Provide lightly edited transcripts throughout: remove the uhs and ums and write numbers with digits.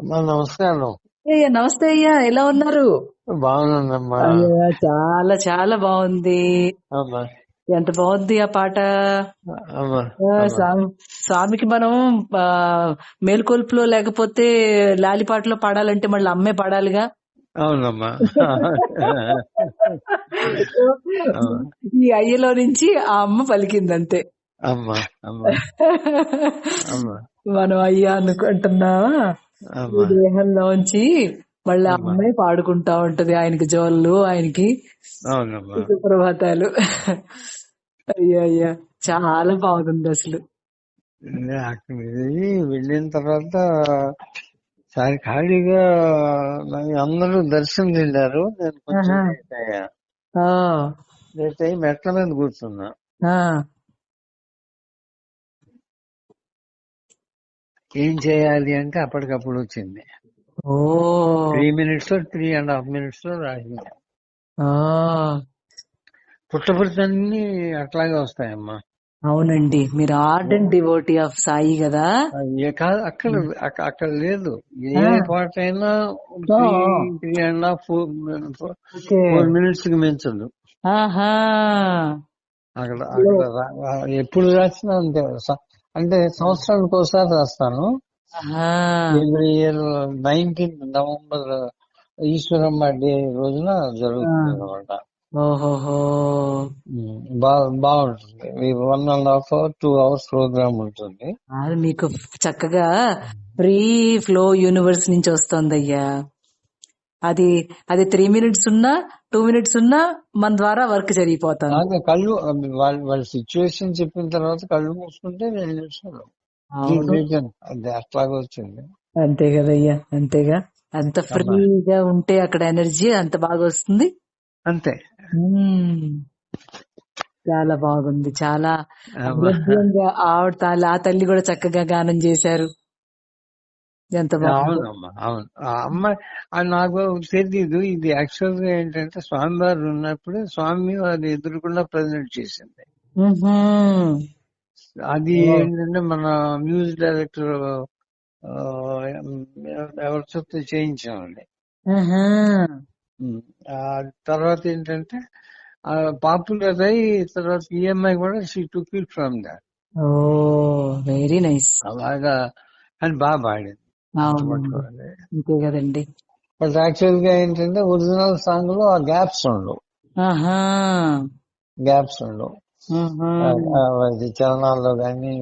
నమస్కారం. అయ్యా నమస్తే అయ్యా, ఎలా ఉన్నారు? బాగున్నానమ్మా. అయ్యా చాలా చాలా బాగుంది. అమ్మా ఎంత బాగుంది ఆ పాట. అమ్మా స్వామికి మనం ఆ, మేల్కొల్పులో లేకపోతే లాలిపాటలో పాడాలంటే మళ్ళీ అమ్మే పాడాలిగా. అవునమ్మా. ఈ అయ్యలో నుంచి ఆ అమ్మ పలికిందంతే. అమ్మా అమ్మా అమ్మా మనం అయ్యా అనుకుంటున్నావా, ఈ అమ్మా దేహంలోంచి మళ్ళీ అమ్మా అమ్మాయి పాడుకుంటా ఉంటది. ఆయనకి జోళ్ళు, ఆయనకి అవునమ్మా. సుప్రభాతాలు. అయ్యా అయ్యా చాలా బాగుంది అసలు. అక్కడికి వెళ్ళిన తర్వాత సారి ఖాళీగా నాకు అందరూ దర్శనం వెళ్ళారు. నేను కొంచెం ఆహా. లేట్ అయ్యా. ఆ, లేట్ అయ్యి మెట్ల మీద కూర్చున్నా. ఆ, ఏం చేయాలి అంటే అప్పటికప్పుడు వచ్చింది. ఓ 3 minutes 3.5 minutes రాసింది. ఆ, పుట్టపర్తన్ని అట్లాగే వస్తాయమ్మా. అవునండి, మీరు ఆర్డెంట్ డివోటీ ఆఫ్ సాయి కదా. కాదు అక్కడ లేదు. ఆ, ఏ పాట అయినా ఓ, 3.5 ఓకే. 4 minutes కి మించదు. ఆహా, అక్కడ అక్కడ ఎప్పుడు రాసినా అంతే. అంటే సంవత్సరానికి ఒకసారి రాస్తాను. ఆహా. Every year 19th November Eshwaramma day రోజున జరుగుతుంది అనమాట. ఓహోహో. బాగుంటుంది. 1.5 hour 2 hours ప్రోగ్రామ్ ఉంటుంది. అది మీకు చక్కగా ఫ్రీ ఫ్లో యూనివర్స్ నుంచి వస్తుంది అయ్యా. అది అది 3 minutes ఉన్నా 2 minutes ఉన్నా మన ద్వారా వర్క్ జరిగిపోతుంది. అదే కళ్ళు వాళ్ళ సిచ్యువేషన్ చెప్పిన తర్వాత కళ్ళు మూసుకుంటే 2 నిమిషాలు అవును, అది అట్లాగే వచ్చింది. అంతే కదయ్యా, అంతేగా. అంత ఫ్రీగా ఉంటే అక్కడ ఎనర్జీ అంత బాగా వస్తుంది. అంతే. చాలా బాగుంది, చాలా అద్భుతంగా. ఆ తల్లి కూడా చక్కగా గానం చేశారు. ఎంత బాగుంది. అవునమ్మా అవును. ఆ అమ్మాయి నాకు తెలీదు. ఇది యాక్చువల్ గా ఏంటంటే స్వామివారు ఉన్నప్పుడు స్వామి వారి ఎదురుకుండా ప్రజెంట్ చేసింది. అది ఏంటంటే మన మ్యూజిక్ డైరెక్టర్ ఎవరి చెప్తే చేయించామండి. ఆ తర్వాత ఏంటంటే పాపులర్ అయి తర్వాత ఈఎంఐ కూడా she took it from that. Oh very nice. అలాగా అని బాగా పాడింది. అంతే కదండి. బట్ యాక్చువల్ గా ఏంటంటే ఒరిజినల్ సాంగ్ లో ఆ గ్యాప్స్ ఉండవు. అది చరణాల్లో కానీ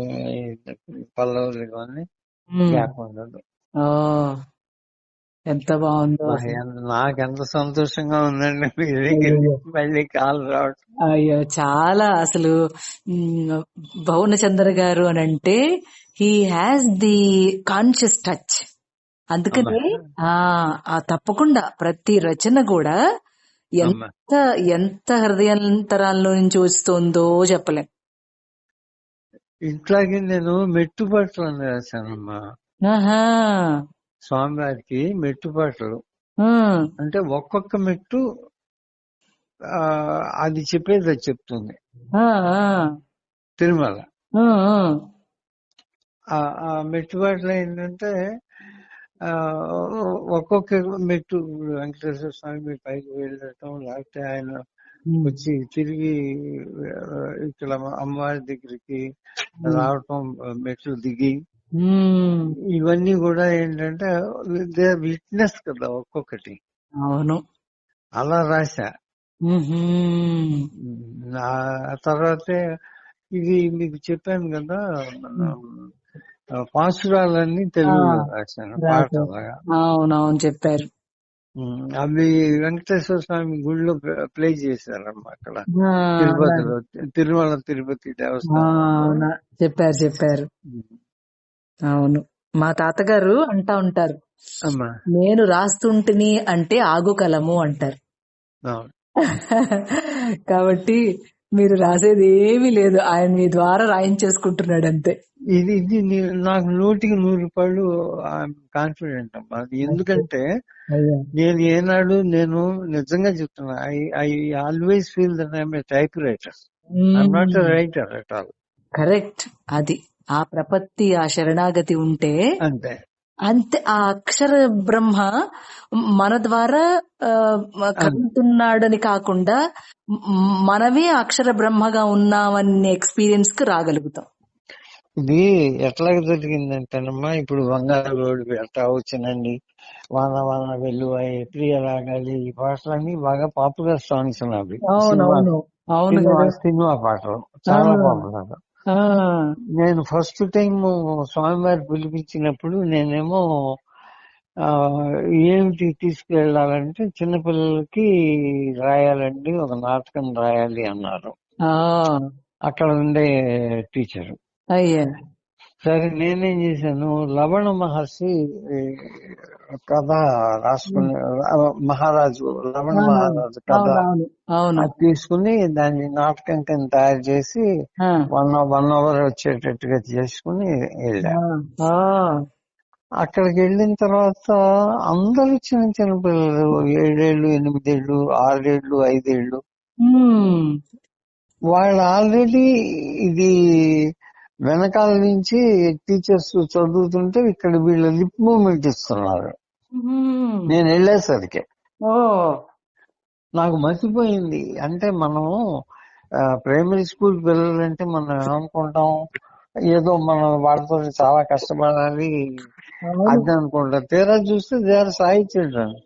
పల్లవులు కానీ గ్యాప్ ఉండదు. ఎంత బాగుందో. నాకెంత సంతోషంగా ఉందండి మీ మళ్ళీ కాల్ రావడం. అయ్యో చాలా అసలు. భువనచంద్ర గారు అని అంటే he has the conscious touch. అందుకని తప్పకుండా ప్రతి రచన కూడా ఎంత ఎంత హృదయాంతరాల్లో నుంచి వస్తుందో చెప్పలేం. ఇట్లాగే నేను మెట్టుపాటలు అని రాశానమ్మా. స్వామివారికి మెట్టుపాటలు అంటే ఒక్కొక్క మెట్టు అది చెప్పేది అది చెప్తుంది. తిరుమల ఆ మెట్టుపాటలు ఏంటంటే ఒక్కొక్క మెట్టు వెంకటేశ్వర స్వామి పైకి వెళ్ళటం, లేకపోతే ఆయన వచ్చి తిరిగి ఇక్కడ అమ్మవారి దగ్గరికి రావటం, మెట్లు దిగి, ఇవన్నీ కూడా ఏంటంటే విట్నెస్ కదా ఒక్కొక్కటి. అవును, అలా రాశా. ఆ తర్వాతే ఇది మీకు చెప్పాను కదా, పాసురాలన్నీ తెలుగులో రాశాను పాటలాగా. అవునవును చెప్పారు. అవి వెంకటేశ్వర స్వామి గుడిలో ప్లే చేశారమ్మా అక్కడ తిరుపతిలో, తిరుమల తిరుపతి దేవస్థానం చెప్పారు. అవును, మా తాతగారు అంటా ఉంటారు, నేను రాస్తుంటిని అంటే ఆగు కలము అంటారు. కాబట్టి మీరు రాసేది ఏమీ లేదు, ఆయన మీ ద్వారా రాయించేసుకుంటున్నాడు అంతే. ఇది నాకు 100% కాన్ఫిడెంట్ అమ్మా. ఎందుకంటే నేను ఏనాడు నేను నిజంగా చెప్తున్నా, I always feel that I'm a type writer, I'm not a writer at all. Correct. అది ఆ ప్రపత్తి, ఆ శరణాగతి ఉంటే అంతే. అంతే. ఆ అక్షర బ్రహ్మ మన ద్వారా కదులుతున్నాడని కాకుండా మనమే అక్షర బ్రహ్మగా ఉన్నామనే ఎక్స్పీరియన్స్ కి రాగలుగుతాం. ఇది ఎట్లాగ జరిగిందంటేనమ్మా, ఇప్పుడు బంగారు రోడ్డు ఎట్లా వచ్చినండి, వాన వాన వెల్లువాయి, ప్రియ రాగాలి, ఈ పాటలన్నీ బాగా పాపులర్ సాంగ్స్ అవి. అవునవును, అవును కదా. సినిమా పాటలు చాలా పాపులర్. నేను ఫస్ట్ టైం స్వామివారి పిలిపించినప్పుడు నేనేమో ఏమిటి తీసుకువెళ్ళాలంటే, చిన్నపిల్లలకి రాయాలండి, ఒక నాటకం రాయాలి అన్నారు అక్కడ ఉండే టీచర్. సరే నేనేం చేశాను, లవణ మహర్షి కథ రాసుకుని, మహారాజు లవణ మహారాజు కథ అది తీసుకుని దాన్ని నాటకం కింద తయారు చేసి 1 hour వచ్చేటట్టుగా చేసుకుని వెళ్ళా. అక్కడికి వెళ్ళిన తర్వాత అందరూ చిన్న చిన్న పిల్లలు, 7 ఏళ్ళు, 8 ఏళ్ళు, 6 ఏళ్ళు, 5 ఏళ్ళు, వాళ్ళు ఆల్రెడీ ఇది వెనకాల నుంచి టీచర్స్ చదువుతుంటే ఇక్కడ వీళ్ళు లిప్ మూమెంట్ ఇస్తున్నారు. నేను వెళ్ళేసరికి నాకు మర్చిపోయింది. అంటే మనం ప్రైమరీ స్కూల్ పిల్లలంటే మనం ఏమనుకుంటాం, ఏదో మనం వాళ్ళతో చాలా కష్టపడాలి అది అనుకుంటాం. తీరా చూస్తే దే ఆర్ సాయి చిల్డ్రన్.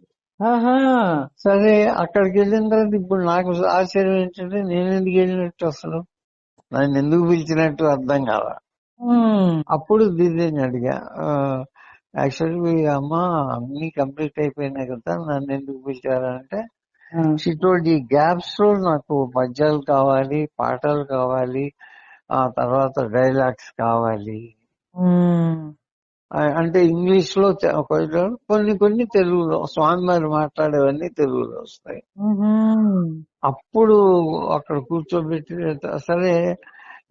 సరే అక్కడికి వెళ్ళిన తర్వాత ఇప్పుడు నాకు ఆశ్చర్యం ఏంటంటే, నేను ఎందుకు వెళ్ళినట్టు, అసలు నన్ను ఎందుకు పిలిచినట్టు అర్థం కాదా. అప్పుడు దీన్ని అడిగా, యాక్చువల్లీ అమ్మ అన్ని కంప్లీట్ అయిపోయినాయి కదా, నన్ను ఎందుకు పిలిచారంటే, ఈ గ్యాప్స్ లో నాకు పద్యాలు కావాలి, పాటలు కావాలి, ఆ తర్వాత డైలాగ్స్ కావాలి. అంటే ఇంగ్లీష్ లో కొన్ని తెలుగులో, స్వామివారు మాట్లాడేవన్నీ తెలుగులో వస్తాయి. అప్పుడు అక్కడ కూర్చోబెట్టి, సరే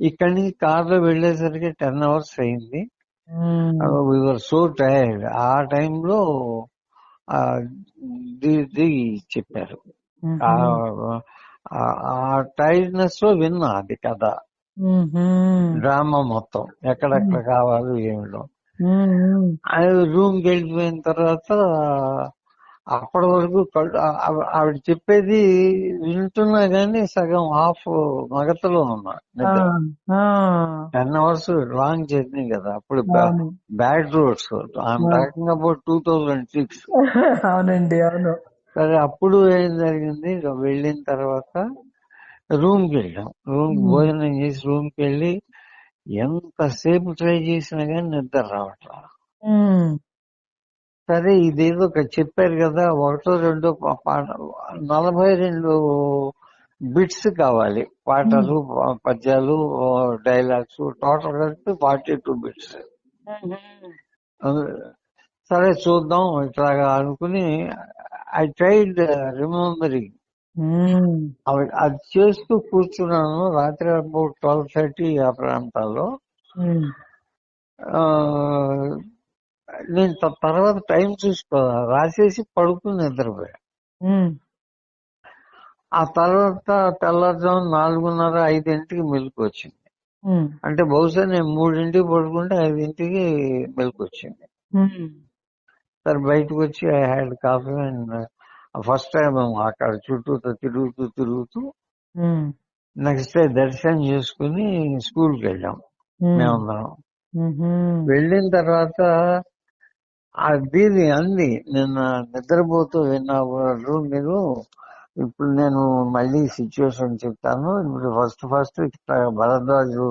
ఇక్కడి నుంచి కార్లో వెళ్లేసరికి 10 hours అయింది. We are so tired. ఆ టైంలో చెప్పారు. ఆ టైర్డ్నెస్ లో విన్నా అది కథ, డ్రామా మొత్తం ఎక్కడెక్కడ కావాలి ఏమిటో. రూమ్కి వెళ్ళిపోయిన తర్వాత అప్పటి వరకు ఆవిడ చెప్పేది వింటున్నా గానీ సగం హాఫ్ మగతలో ఉన్నా. 10 hours లాంగ్ జర్నీ కదా, అప్పుడు bad roads. I'm talking about 2006. అవునండి, అవును. సరే అప్పుడు ఏం జరిగింది, వెళ్ళిన తర్వాత రూమ్కి వెళ్ళాం. భోజనం చేసి రూమ్కి వెళ్ళి ఎంతసేపు ట్రై చేసినా కానీ నిద్ర రావట్లా. సరే ఇదేదో చెప్పారు కదా, 1-2 పాట, 42 బిట్స్ కావాలి, పాటలు, పద్యాలు, డైలాగ్స్, టోటల్ కలిపి 42 బిట్స్. సరే చూద్దాం ఇట్లాగా అనుకుని ఐ ట్రైడ్ రిమెంబరింగ్. అది చేస్తూ కూర్చున్నాను. రాత్రి అబౌట్ 12:30 ఆ ప్రాంతాల్లో. నేను తర్వాత టైం రాసేసి పడుకుని నిద్రపోయా. ఆ తర్వాత తెల్లారుజాము 4:30-5 మెలకు వచ్చింది. అంటే బహుశా నేను 3 పడుకుంటే 5 మెలకు వచ్చింది. సరే బయటకు వచ్చి I had coffee and first time అక్కడ చుట్టూ తిరుగుతూ నెక్స్ట్ డే దర్శనం చేసుకుని స్కూల్కి వెళ్ళాం మేమందరం. వెళ్ళిన తర్వాత అది అంది, నిన్న నిద్రపోతూ విన్నారు మీరు. ఇప్పుడు నేను మళ్ళీ సిచ్యువేషన్ చెప్తాను. ఇప్పుడు ఫస్ట్ భరద్వాజు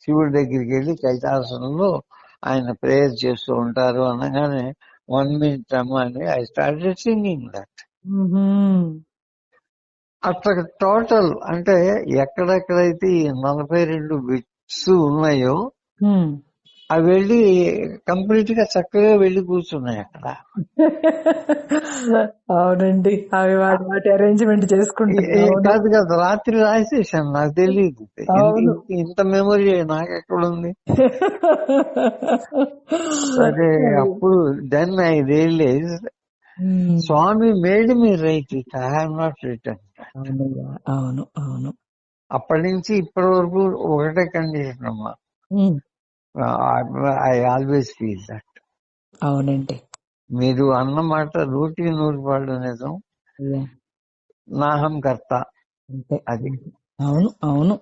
శివుడి దగ్గరికి వెళ్ళి కైలాసంలో ఆయన ప్రేయర్ చేస్తూ ఉంటారు అనగానే 1 minute అమ్మా అని ఐ స్టార్టెడ్ సింగింగ్ దట్. అట్లా టోటల్ అంటే ఎక్కడెక్కడైతే 42 బిట్స్ ఉన్నాయో అవి వెళ్ళి కంప్లీట్ గా చక్కగా వెళ్ళి కూర్చున్నాయి అక్కడ. అవునండి, అవి వాటి అరేంజ్మెంట్ చేసుకుంటారు. కాదు రాత్రి రాసేసాను, నాకు తెలియదు. ఇంత మెమొరీ నాకెక్కడుంది. సరే అప్పుడు then I realise Swami made me write it, I have not return. అవును, అవును. అప్పటి నుంచి ఇప్పటి వరకు ఒకటే కండిషన్ అమ్మా, I always feel that. అవునండి. మీరు అన్నమాట 100% నిజం. అయ్యా, నాహం కర్త. అంతే. అది అవును, అవును.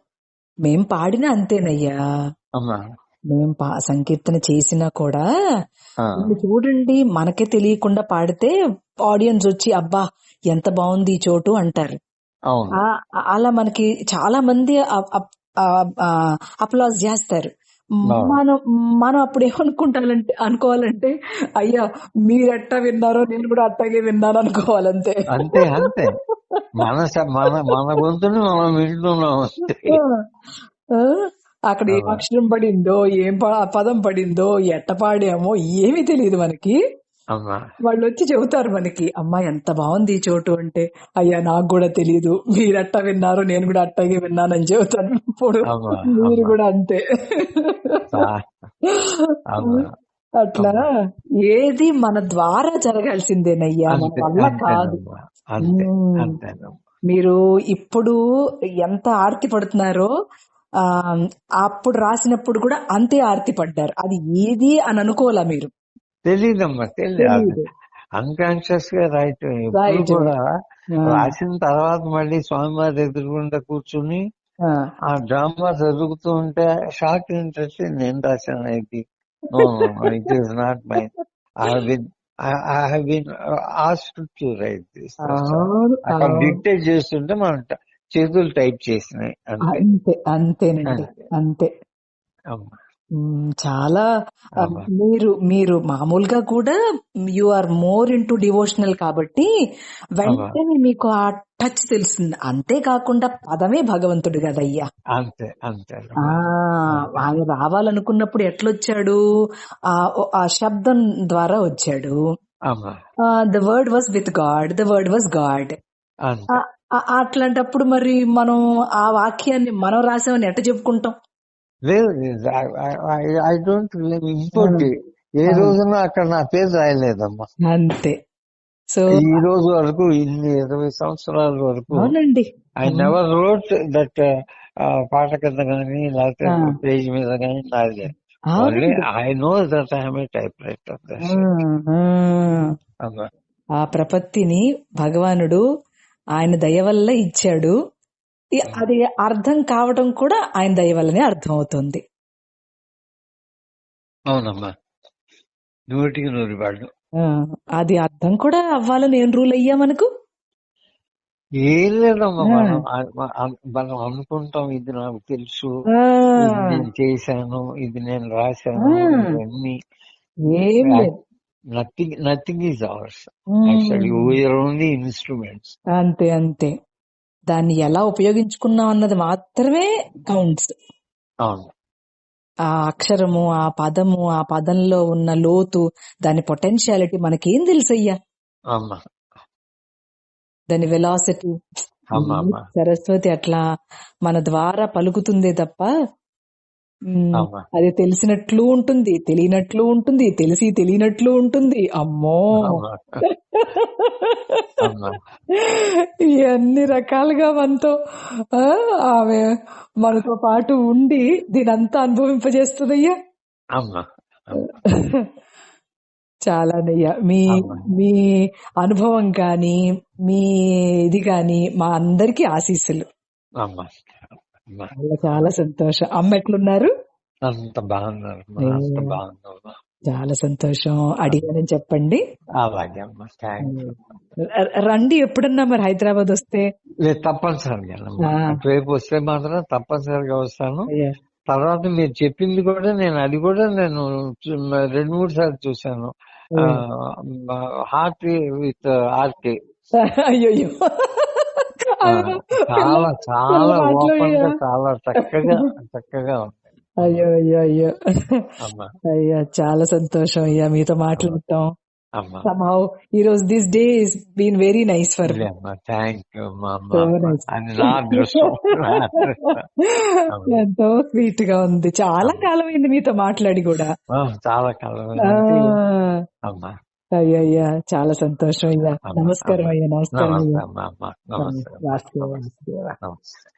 మేం పాడినా అంతేనయ్యా. అమ్మా. మేం సంకీర్తన చేసినా కూడా ఆ, వీళ్ళు చూడండి, మనకే తెలియకుండా పాడితే ఆడియన్స్ వచ్చి అబ్బా ఎంత బాగుంది ఈ చోటు అంటారు. అవును. అలా మనకి చాలా మంది అప్లాజ్ చేస్తారు. అవును. మనం మనం అప్పుడు అనుకోవాలంటే అయ్యా మీరు ఎట్టా విన్నారో నేను కూడా అట్టాగే విన్నాను అనుకోవాలంతే. అంతే అంతే. మన గొంతుని మనం వింటున్నాం అంతే. ఆ, అక్కడ ఏం అక్షరం పడిందో ఏం పదం పడిందో ఎట్ట పాడామో ఏమీ తెలియదు మనకి. అమ్మా. వాళ్ళు వచ్చి చెబుతారు మనకి, అమ్మా ఎంత బాగుంది ఈ చోటు అంటే, అయ్యా నాకు కూడా తెలియదు, మీరు అట్టా విన్నారు నేను కూడా అట్టాగే విన్నానని చెబుతాను. ఇప్పుడు అమ్మా. మీరు అమ్మా. కూడా అంతే. అమ్మా. అట్లా ఏది మన ద్వారా జరగాల్సిందేనయ్యా, మన అంతే వల్ల కాదు. అంతేనమ్మా. అంతే అంతేనమ్మా. మీరు ఇప్పుడు ఎంత ఆర్తి పడుతున్నారో అప్పుడు రాసినప్పుడు కూడా అంతే ఆర్తి పడ్డారు. అది ఏది అని అనుకోవాలా మీరు? తెలీదమ్మా, తెలియదు. అన్కాన్షియస్ గా రైట్. ఎప్పుడు కూడా రాసిన తర్వాత మళ్ళీ స్వామివారి ఎదురుగుండా కూర్చుని ఆ డ్రామా చదువుతూ ఉంటే షాక్ ఏంటంటే నేను రాశాను ఇది. No it is not mine. I have been asked to write this. అక్కడ డిక్టేట్ చేస్తుంటే మనం చేతులు టైప్ చేసినాయి అంతే. అంతేనండి, అంతే. చాలా మీరు మామూలుగా కూడా you are more into devotional కాబట్టి వెంటనే మీకు ఆ టచ్ తెలుస్తుంది. అంతేకాకుండా పదమే భగవంతుడు కదయ్యా. అంతే అంతే. ఆయన రావాలనుకున్నప్పుడు ఎట్లొచ్చాడు? ఆ శబ్దం ద్వారా వచ్చాడు. The word was with God, the word was God. అట్లాంటప్పుడు మరి మనం ఆ వాక్యాన్ని మనం రాసామని ఎట్ట చెప్పుకుంటాం? లేదు, ఐ డోంట్ ఇంకోటి ఏ రోజున అక్కడ నా పేరు రాయలేదమ్మా. అంతే. సో ఈ రోజు వరకు 20 సంవత్సరాల వరకు ఐ నెవర్ రోట్ దట్ పాట కింద కానీ లేకపోతే పేజ్ మీద కానీ రాయలేదు. Only I know that I'm a type writer. ఆ ప్రపత్తిని భగవానుడు ఆయన దయ వల్ల ఇచ్చాడు. అది అర్థం కావడం కూడా ఆయన దయ వల్లనే అర్థం అవుతుంది. అవునమ్మా, 100% అది అర్థం కూడా అవ్వాలని ఏం రూల్ అయ్యా మనకు? ఏం లేదమ్మా, మనం అనుకుంటాం ఇది నాకు తెలుసు, ఇది నేను చేశాను, ఇది నేను రాశాను, ఇవన్నీ nothing is ours. Actually we are only instruments. అంతే అంతే. దాన్ని ఎలా ఉపయోగించుకున్నాం అన్నది మాత్రమే కౌంట్స్. అవును. ఆ అక్షరము, ఆ పదము, ఆ పదంలో ఉన్న లోతు, దాని పొటెన్షియాలిటీ మనకేం తెలుసయ్యా? దాని వెలాసిటీ. సరస్వతి అట్లా మన ద్వారా పలుకుతుందే తప్ప అది తెలిసినట్లు ఉంటుంది, తెలియనట్లు ఉంటుంది, తెలిసి తెలియనట్లు ఉంటుంది. అమ్మో, ఎన్ని రకాలుగా మనతో ఆమె మనతో పాటు ఉండి దీనంతా అనుభవింపజేస్తుందయ్యా. చాలానయ్యా. మీ అనుభవం గాని మీ ఇది గాని మా అందరికి ఆశీస్సులు. చాలా సంతోషం. అమ్మ ఎట్లున్నారు? అంత బాగున్నారు. చాలా సంతోషం. అడిగానని చెప్పండి. అలాగే అమ్మా, రండి ఎప్పుడన్నా మరి హైదరాబాద్ వస్తే. తప్పనిసరిగా అటువైపు వస్తే మాత్రం తప్పనిసరిగా వస్తాను. తర్వాత మీరు చెప్పింది కూడా అది కూడా నేను 2-3 సార్లు చూశాను. Heart with RK. అయ్యో, చాలా చాలా ఓపెన్ గా చాలా చక్కగా ఉంది. అయ్యో అయ్యో అయ్యో అయ్యా, చాలా సంతోషం అయ్యా మీతో మాట్లాడటం. Somehow, this day has been very nice for me. Thank you, Mama. ఎంతో స్వీట్ గా ఉంది. చాలా కాలం అయింది మీతో మాట్లాడి కూడా. చాలా కాలం. అయ్యా, చాలా సంతోషం అయ్యా. నమస్కారం అయ్యా. నమస్కారం. నమస్తే.